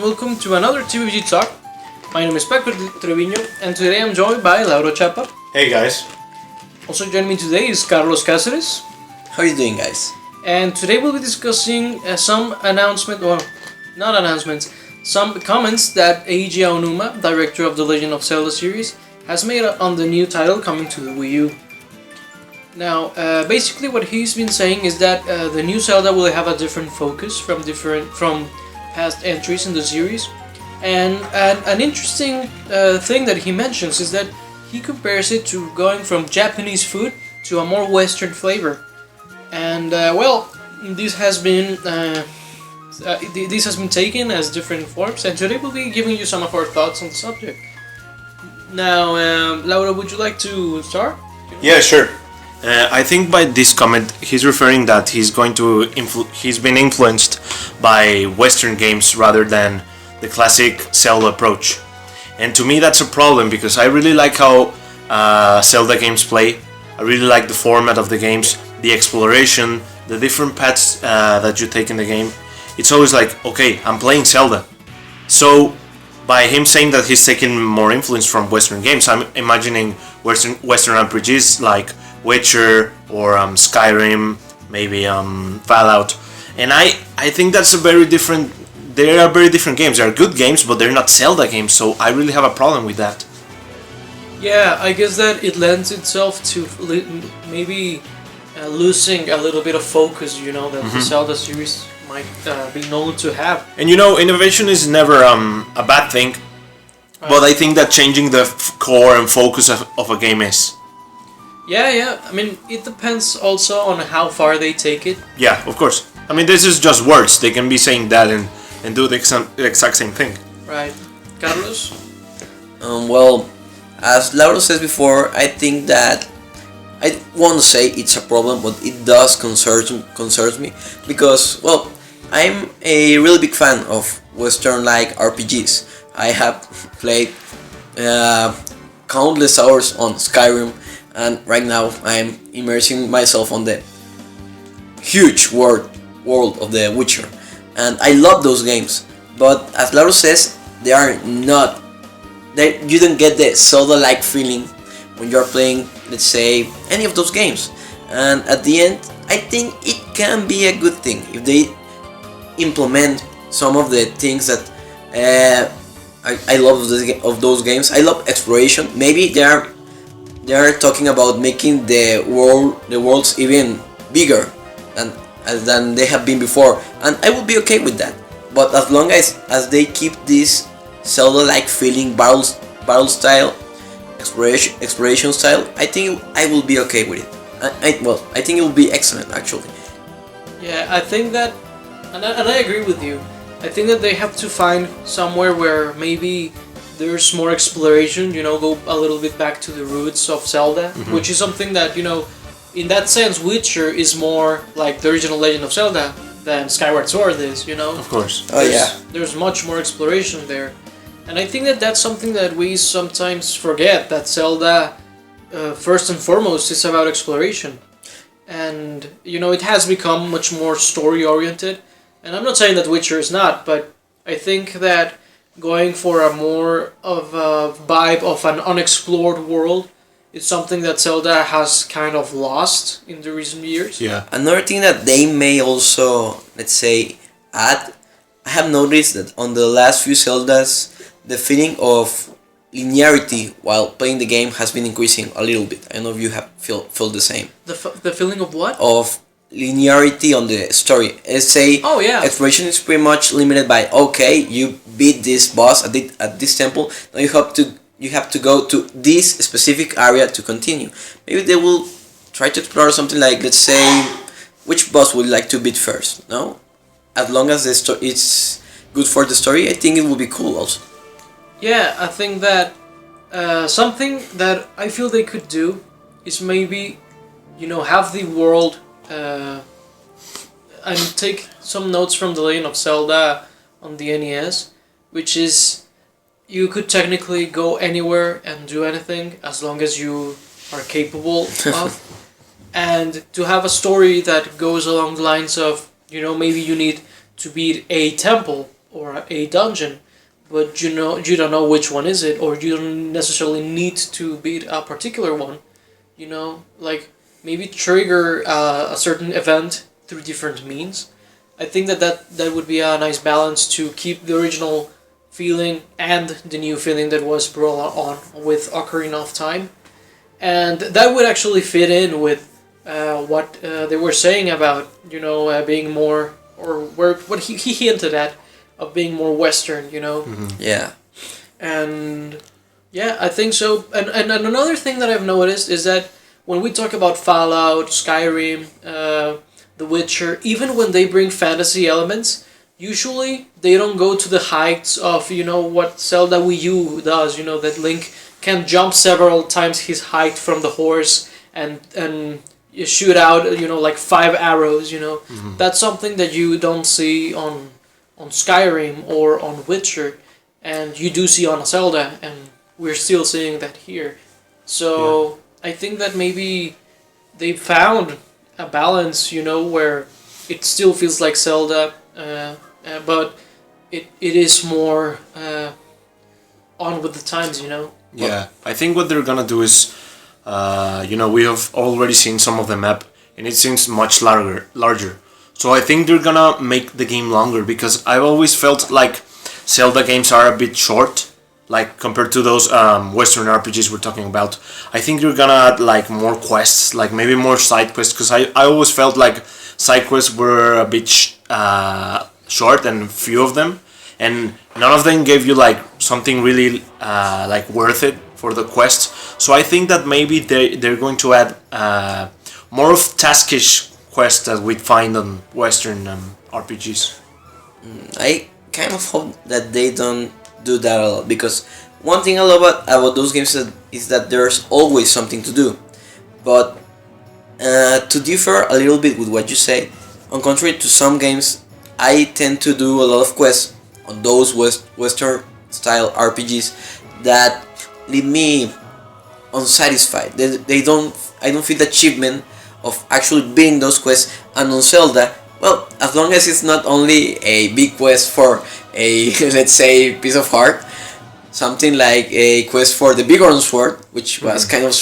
and welcome to another TVG Talk. My name is Paco Treviño, and today I'm joined by Lauro Chapa. Hey guys. Also joining me today is Cáceres. How are you doing, guys? And today we'll be discussing some some comments that Eiji Aonuma, director of the Legend of Zelda series, has made on the new title coming to the Wii U. Now, basically what he's been saying is that the new Zelda will have a different focus from past entries in the series, and an interesting thing that he mentions is that he compares it to going from Japanese food to a more Western flavor, and this has been taken as different forms, and today we'll be giving you some of our thoughts on the subject. Now, Laura, would you like to start? Yeah, sure. I think by this comment he's referring that he's been influenced by Western games rather than the classic Zelda approach. And to me that's a problem because I really like how Zelda games play. I really like the format of the games, the exploration, the different paths that you take in the game. It's always like, okay, I'm playing Zelda. So by him saying that he's taking more influence from Western games, I'm imagining Western RPGs like Witcher or Skyrim, maybe Fallout, and I think that's they are very different games. They are good games, but they're not Zelda games, so I really have a problem with that. Yeah, I guess that it lends itself to maybe losing a little bit of focus, that the Zelda series might be known to have. And innovation is never a bad thing, but I think that changing the core and focus of a game is. Yeah. I mean, it depends also on how far they take it. Yeah, of course. I mean, this is just words. They can be saying that and do the exact same thing. Right. Carlos? Well, as Lauro says before, I think that I won't say it's a problem, but it does concerns me because, well, I'm a really big fan of Western-like RPGs. I have played countless hours on Skyrim, and right now I'm immersing myself on the huge world of The Witcher, and I love those games. But as Lauro says, they are not. You don't get the Zelda-like feeling when you're playing, let's say, any of those games. And at the end, I think it can be a good thing if they implement some of the things that I love of those games. I love exploration. Maybe they are talking about making the worlds even bigger than they have been before, and I would be okay with that. But as long as they keep this Zelda-like feeling, battle style, exploration style, I think I will be okay with it. I think it will be excellent actually. Yeah, I think that, and I agree with you. I think that they have to find somewhere where maybe there's more exploration, go a little bit back to the roots of Zelda, which is something that, in that sense, Witcher is more like the original Legend of Zelda than Skyward Sword is, Of course. There's much more exploration there. And I think that that's something that we sometimes forget, that Zelda, first and foremost, is about exploration. And, it has become much more story-oriented. And I'm not saying that Witcher is not, but I think that going for a more of a vibe of an unexplored world is something that Zelda has kind of lost in the recent years. Yeah. Another thing that they may also, let's say, add, I have noticed that on the last few Zeldas, the feeling of linearity while playing the game has been increasing a little bit. I don't know if you have felt the same. The feeling of what? Of linearity on the story. Let's say exploration is pretty much limited by, okay, you beat this boss at this temple, now you have to go to this specific area to continue. Maybe they will try to explore something like, let's say, which boss would you like to beat first? No, as long as it's good for the story, I think it will be cool also. Yeah, I think that something that I feel they could do is maybe, have the world and take some notes from the Legend of Zelda on the NES, which is you could technically go anywhere and do anything as long as you are capable of, and to have a story that goes along the lines of, maybe you need to beat a temple or a dungeon, but you don't know which one is it, or you don't necessarily need to beat a particular one. Like maybe trigger a certain event through different means. I think that would be a nice balance to keep the original feeling and the new feeling that was brought on with Ocarina of Time, and that would actually fit in with what they were saying about being more, or what he hinted at of being more Western. Yeah. And yeah, I think so. And another thing that I've noticed is that when we talk about Fallout, Skyrim, The Witcher, even when they bring fantasy elements, usually they don't go to the heights of what Zelda Wii U does. That Link can jump several times his height from the horse and shoot out like 5 arrows. That's something that you don't see on Skyrim or on Witcher, and you do see on Zelda, and we're still seeing that here. So I think that maybe they found a balance, where it still feels like Zelda, but it is more on with the times. Yeah, I think what they're gonna do is, we have already seen some of the map, and it seems much larger. So I think they're gonna make the game longer, because I've always felt like Zelda games are a bit short, like compared to those Western RPGs we're talking about. I think you're gonna add like more quests, like maybe more side quests, because I always felt like side quests were a bit short, and few of them, and none of them gave you like something really like worth it for the quest. So I think that maybe they're going to add more of taskish quests that we'd find on Western RPGs. I kind of hope that they don't do that a lot, because one thing I love about those games is that there's always something to do. But to differ a little bit with what you say, on contrary to some games, I tend to do a lot of quests on those Western style RPGs that leave me unsatisfied. I don't feel the achievement of actually beating those quests. And on Zelda, well, as long as it's not only a big quest for a let's say piece of heart, something like a quest for the Bighorn Sword, which was kind of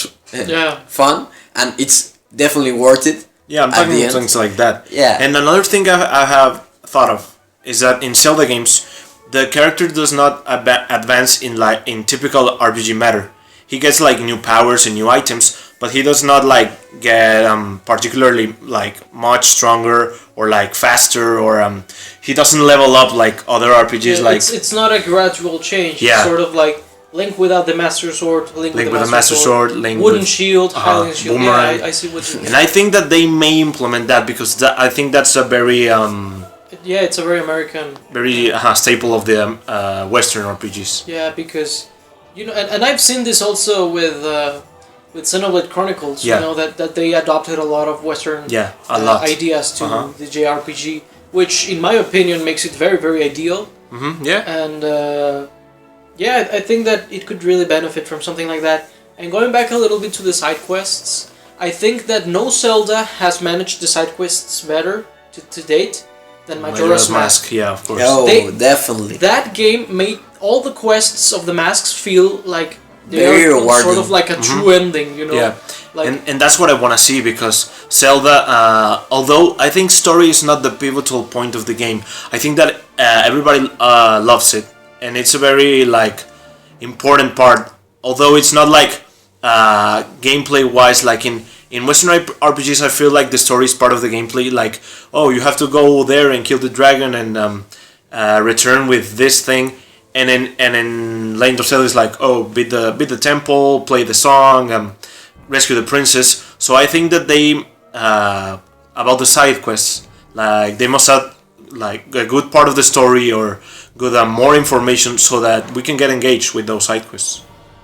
fun, and it's definitely worth it. Yeah, I'm talking about things like that. Yeah. And another thing I have thought of is that in Zelda games, the character does not advance in typical RPG matter. He gets like new powers and new items, but he does not like get particularly like much stronger or like faster, or he doesn't level up like other RPGs. Yeah, like it's not a gradual change. Yeah. It's sort of like Link without the Master Sword, Link with the Master Sword, Link wooden with, shield, Hylian shield. boomerang. Yeah, I see what you mean. And I think that they may implement that, because I think that's a very yeah, it's a very American, very staple of the Western RPGs. Yeah, because and I've seen this also with Xenoblade Chronicles. Yeah. That they adopted a lot of Western ideas to the JRPG, which in my opinion makes it very, very ideal. Yeah. And I think that it could really benefit from something like that. And going back a little bit to the side quests, I think that no Zelda has managed the side quests better to date than Majora's Mask. Yeah, of course. Oh, definitely. That game made all the quests of the masks feel like they Very are rewarding. sort of like a true ending, Yeah, Like, and that's what I want to see, because Zelda, although I think story is not the pivotal point of the game, I think that everybody loves it, and it's a very like important part. Although it's not like gameplay wise, like in Western RPGs, I feel like the story is part of the gameplay. Like, oh, you have to go there and kill the dragon and return with this thing. And in Legend of Zelda is like, oh, beat the temple, play the song, rescue the princess. So I think that they about the side quests, like they must have like a good part of the story or good more information so that we can get engaged with those side quests.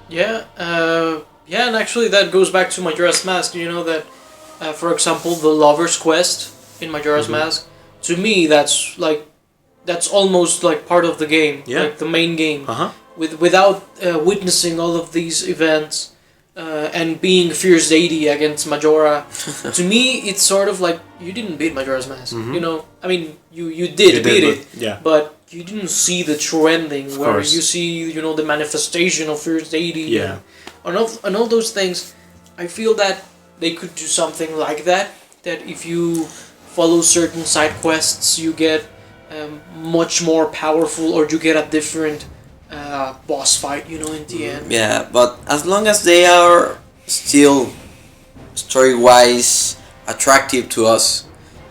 Yeah, and actually that goes back to Majora's Mask. That, for example, the Lover's Quest in Majora's Mask. To me, that's almost like part of the game, like the main game. Without witnessing all of these events and being fierce deity against Majora, to me it's sort of like you didn't beat Majora's Mask. I mean you did beat it, yeah. But you didn't see the true ending where course. you see, you know, the manifestation of First 80. Yeah. And all those things. I feel that they could do something like that. That if you follow certain side quests, you get much more powerful, or you get a different boss fight, you know, in the end. Yeah, but as long as they are still story-wise attractive to us,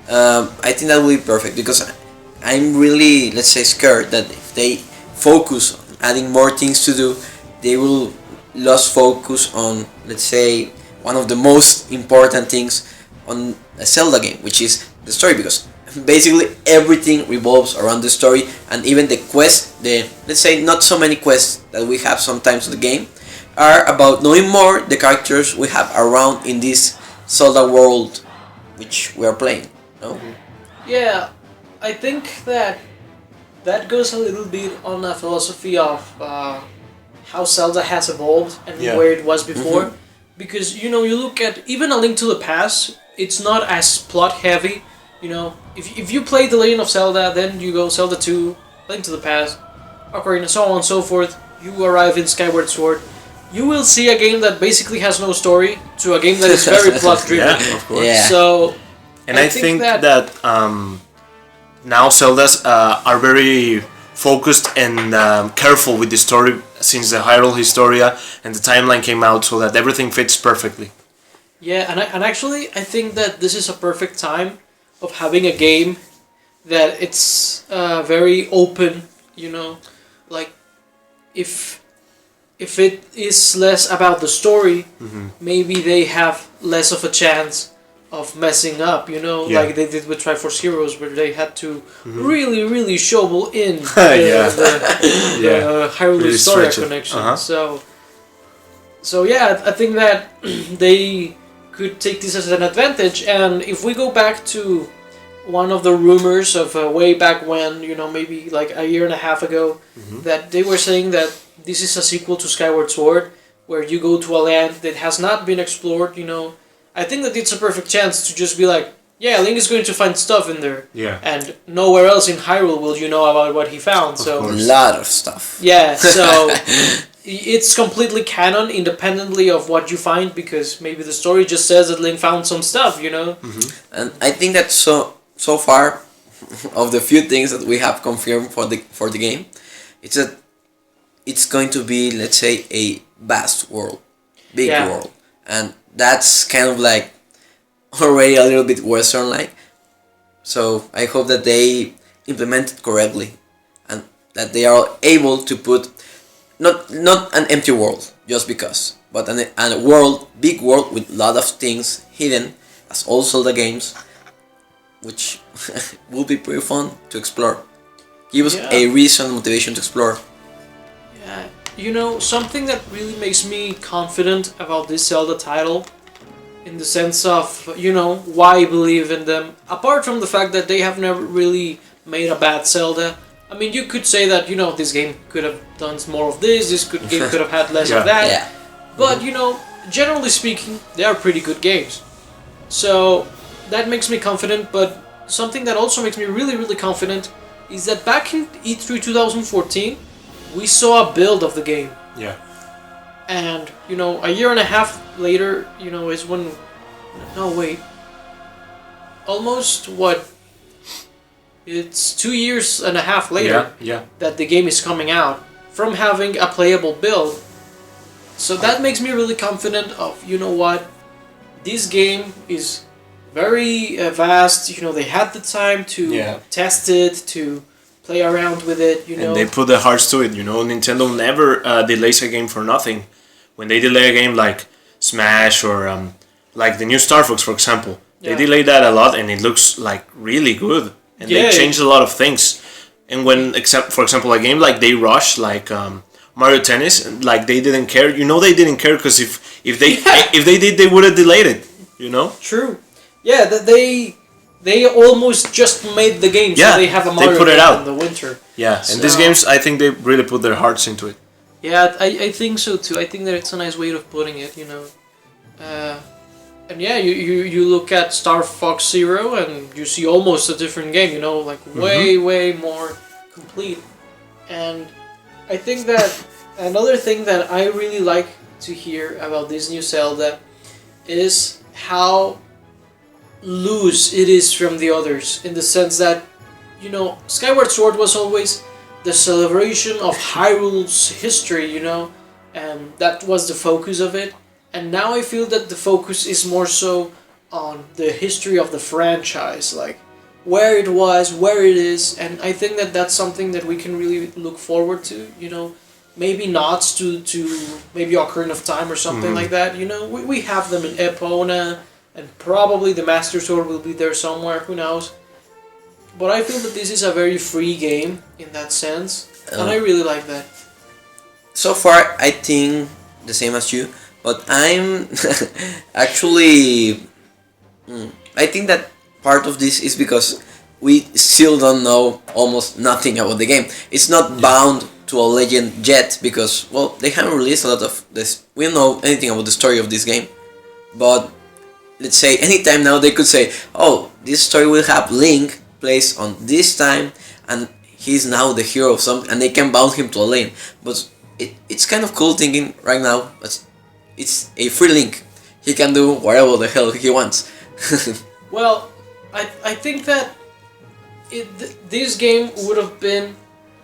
I think that will be perfect, because I'm really, let's say, scared that if they focus on adding more things to do, they will lose focus on, let's say, one of the most important things on a Zelda game, which is the story, because basically everything revolves around the story, and even the quest, the, let's say, not so many quests that we have sometimes in the game, are about knowing more the characters we have around in this Zelda world which we are playing. No? Yeah, I think that goes a little bit on a philosophy of how Zelda has evolved and where it was before. Because, you know, you look at even A Link to the Past, it's not as plot heavy. You know, if you play The Legend of Zelda, then you go Zelda 2, Link to the Past, Ocarina, so on and so forth, you arrive in Skyward Sword, you will see a game that basically has no story to a game that is very plot driven. Yeah, of course. Yeah. So, And I think that now Zeldas are very focused and careful with the story since the Hyrule Historia and the timeline came out, so that everything fits perfectly. yeah, and actually, I think that this is a perfect time of having a game that it's very open, you know, like if it is less about the story, maybe they have less of a chance of messing up, you know, like they did with Triforce Heroes, where they had to really shovel in the Hyrule Really Historia stretch it. connection. So yeah, I think that they could take this as an advantage. And if we go back to one of the rumors of way back when, you know, maybe like a year and a half ago, that they were saying that this is a sequel to Skyward Sword, where you go to a land that has not been explored, you know, I think that it's a perfect chance to just be like, yeah, Link is going to find stuff in there. Yeah. And nowhere else in Hyrule will you know about what he found. So A lot of stuff. yeah, so it's completely canon independently of what you find, because maybe the story just says that Link found some stuff, you know? And I think that so far, of the few things that we have confirmed for the game, it's that it's going to be, let's say, a vast world, big world, and that's kind of like already a little bit Western like. So I hope that they implement it correctly, and that they are able to put not an empty world just because, but a world, big world with a lot of things hidden, as also the games, which will be pretty fun to explore. Give us a reason, motivation to explore. Yeah, you know, something that really makes me confident about this Zelda title, in the sense of, you know, why I believe in them, apart from the fact that they have never really made a bad Zelda. I mean, you could say that, you know, this game could have done more of this game could have had less of that. Yeah. But, you know, generally speaking, they are pretty good games. So, that makes me confident, but something that also makes me really confident is that back in E3 2014, we saw a build of the game. Yeah. And, you know, a year and a half later, you know, is when... No, wait. Almost, what? It's 2 years and a half later that the game is coming out, from having a playable build. So that makes me really confident of, you know what, this game is very vast, you know, they had the time to test it, to play around with it, you know. And they put their hearts to it, you know. Nintendo never delays a game for nothing. When they delay a game like Smash or like the new Star Fox, for example, they delay that a lot and it looks like really good. And they changed a lot of things. And when, except for example, a game like They Rush, like Mario Tennis, like they didn't care. You know, they didn't care because if they did, they would have delayed it. You know. True. Yeah, they almost just made the game, so they have a Mario put it game out in the winter. Yeah, and these games, I think they really put their hearts into it. Yeah, I think so too. I think that it's a nice way of putting it, you know. And yeah, you look at Star Fox Zero and you see almost a different game, you know, like way more complete. And I think that another thing that I really like to hear about this new Zelda is how loose it is from the others, in the sense that, you know, Skyward Sword was always the celebration of Hyrule's history, you know, and that was the focus of it. And now I feel that the focus is more so on the history of the franchise, like where it was, where it is, and I think that that's something that we can really look forward to, you know, maybe nods to maybe Ocarina of Time or something like that, you know, we have them in Epona, and probably the Master Sword will be there somewhere, who knows. But I feel that this is a very free game in that sense, and I really like that. So far, I think the same as you, but I'm actually... I think that part of this is because we still don't know almost nothing about the game. It's not bound to a legend yet, because, well, they haven't released a lot of this. We don't know anything about the story of this game, but let's say anytime now they could say, oh, this story will have Link placed on this time, and he's now the hero of something, and they can bound him to a lane. But it's kind of cool thinking right now, but it's a free Link. He can do whatever the hell he wants. Well, I think that this game would have been...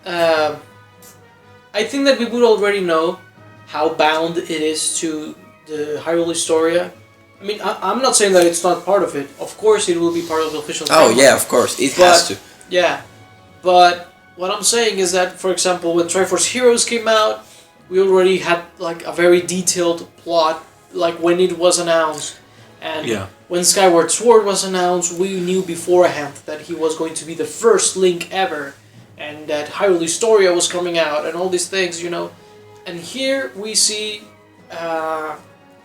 I think that we would already know how bound it is to the Hyrule Historia. I mean, I'm not saying that it's not part of it. Of course it will be part of the official Oh yeah, of course, it has to. Yeah, but what I'm saying is that, for example, when Triforce Heroes came out, we already had like a very detailed plot, like when it was announced. And when Skyward Sword was announced, we knew beforehand that he was going to be the first Link ever, and that Hyrule Historia was coming out, and all these things, you know. And here we see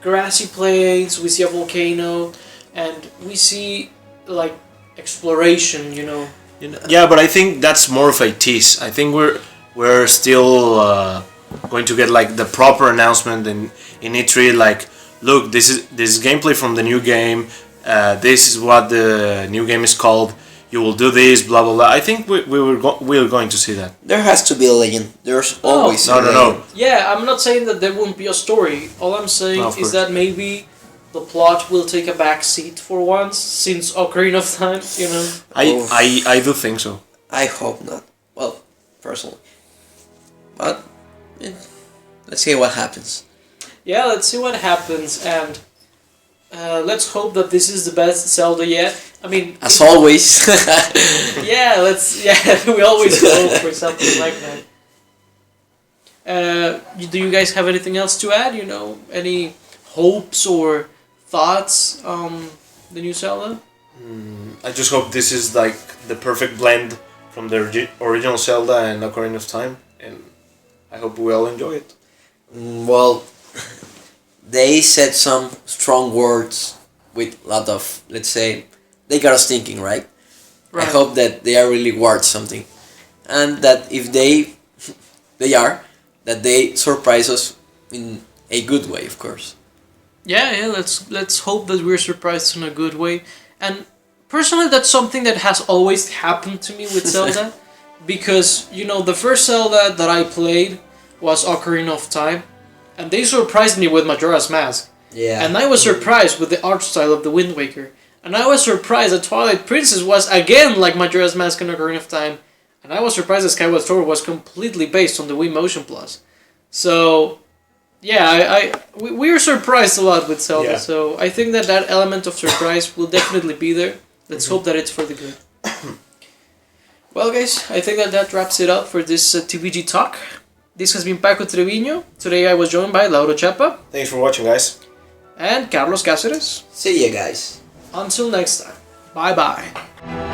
grassy plains, we see a volcano, and we see like exploration, you know. Yeah, but I think that's more of a tease. I think we're still going to get like the proper announcement in E3, like, look, this is gameplay from the new game. This is what the new game is called. You will do this, blah blah blah. I think we're going to see that. There has to be a legend. There's always a legend. No. Yeah, I'm not saying that there won't be a story. All I'm saying is that maybe the plot will take a back seat for once, since Ocarina of Time, you know. I do think so. I hope not. Well, personally. But let's see what happens. Yeah, let's see what happens, and let's hope that this is the best Zelda yet. I mean, as always. Yeah, we always hope for something like that. Do you guys have anything else to add? You know, any hopes or thoughts on the new Zelda? I just hope this is like the perfect blend from the original Zelda and Ocarina of Time, and I hope we all enjoy it. Well, they said some strong words with a lot of, let's say, they got us thinking, right? I hope that they are really worth something, and that if they that they surprise us in a good way, of course. Yeah. Let's hope that we're surprised in a good way. And personally, that's something that has always happened to me with Zelda, because, you know, the first Zelda that I played was Ocarina of Time, and they surprised me with Majora's Mask. Yeah. And I was surprised with the art style of the Wind Waker. And I was surprised that Twilight Princess was again like Majora's Mask and Ocarina of Time. And I was surprised that Skyward Sword was completely based on the Wii Motion Plus. So, yeah, we were surprised a lot with Zelda. Yeah. So I think that element of surprise will definitely be there. Let's hope that it's for the good. Well, guys, I think that wraps it up for this TVG Talk. This has been Paco Treviño. Today I was joined by Lauro Chapa. Thanks for watching, guys. And Carlos Cáceres. See ya, guys. Until next time. Bye-bye.